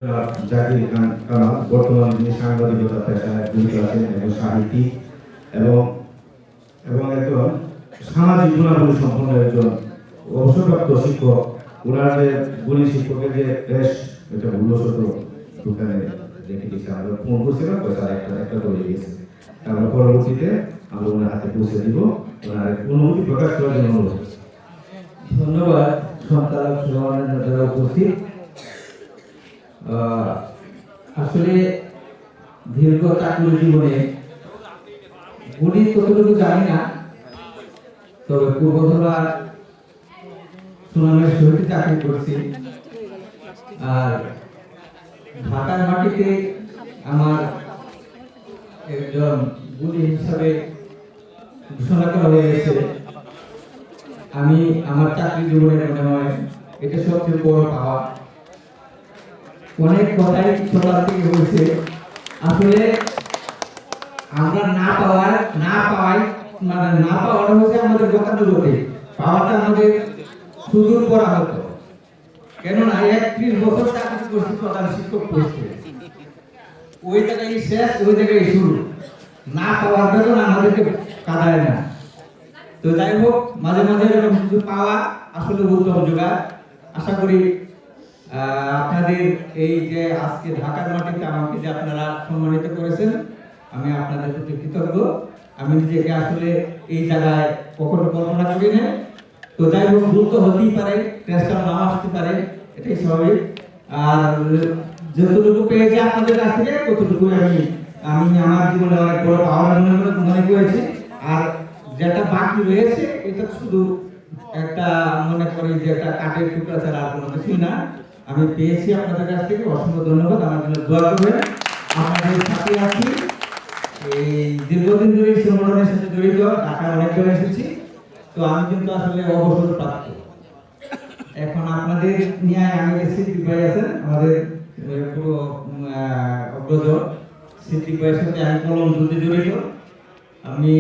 জাকির খান কামাল বর্তমানে তিনি সাংবাদিকতা পেশায় জড়িত আছেন এবং সাহিত্যিক এবং এবং একজন সামাজিক গুণাবলী সম্পন্ন একজন অবসরপ্রাপ্ত শিক্ষক। ওনার যে গুণী শিক্ষকের যে বেশ একটা ভুলবশত দোকানে রেখে দিয়েছে, আমরা ফোন করছিলাম পয়সা একটা করে দিয়েছে। আমরা পরবর্তীতে আমরা ওনার হাতে পৌঁছে দিব। ওনার অনুভূতি প্রকাশ করার জন্য অনুরোধ। ধন্যবাদ সন্তান যারা উপস্থিত। আসলে দীর্ঘ চাকরি জীবনে গুণী কতটুকু জানি না, তবে পূর্বধবার সুনামের সহিত চাকরি করছি। আর ঢাকার মাটিতে আমার একজন গুণী হিসাবে ঘোষণা করা হয়ে গেছে। আমি আমার চাকরি জীবনে মনে হয় এটা সবচেয়ে বড় পাওয়া। অনেক কথাই ছোটবেলা থেকে হয়েছে, আসলে আমরা না পাওয়াই মানে না পাওয়াটা হচ্ছে আমাদের গতানুগতিক, পাওয়াটা আমাদের সুদূর করা হতো। কেননা 31 বছর চাকরি করছি প্রধান শিক্ষক পোস্টে, ওই জায়গায় শেষ, ওই জায়গায় শুরু। না পাওয়ার বেতন আমাদেরকে কাঁদায় না। তো যাই হোক, মাঝে মাঝে এরকম কিছু পাওয়া আসলে উত্তম যোগায়। আশা করি আপনাদের এই যে আজকে ঢাকার মাটিতে আমাকে যে আপনারা সম্মানিত করেছেন, আমি আপনাদের প্রতি কৃতজ্ঞ। আমি নিজেকে আসলে এই জায়গায় কখনো কল্পনা করি না। তো যাই হোক, ভুল তো হতেই পারে, টেস্টটা নাও আসতে পারে, এটাই স্বাভাবিক। আর যতটুকু পেয়েছি আপনাদের কাছ থেকে ততটুকু আমি আমার জীবনে অনেক বড় পাওয়ার মনে করেছি। আর যেটা বাকি রয়েছে এটা শুধু একটা মনে করি যে একটা কাঠের টুকরা ছাড়া আর কোনো কিছুই না। আমি পেয়েছি আপনাদের কাছ থেকে, অসংখ্য ধন্যবাদ। আমার জন্য দোয়া করবেন। আপনাদের সাথে আছি, এই দীর্ঘদিন ধরে সংগঠনের সাথে জড়িত, ঢাকায় অনেকবার এসেছি। তো আমি কিন্তু আসলে অবসর প্রাপ্ত। এখন আপনাদের নিয়ে আমি সিদ্দিক ভাই আছেন, আমাদের পুরো অগ্রজ সিদ্দিক ভাইয়ের সাথে আমি কলম যুদ্ধে জড়িত। আমি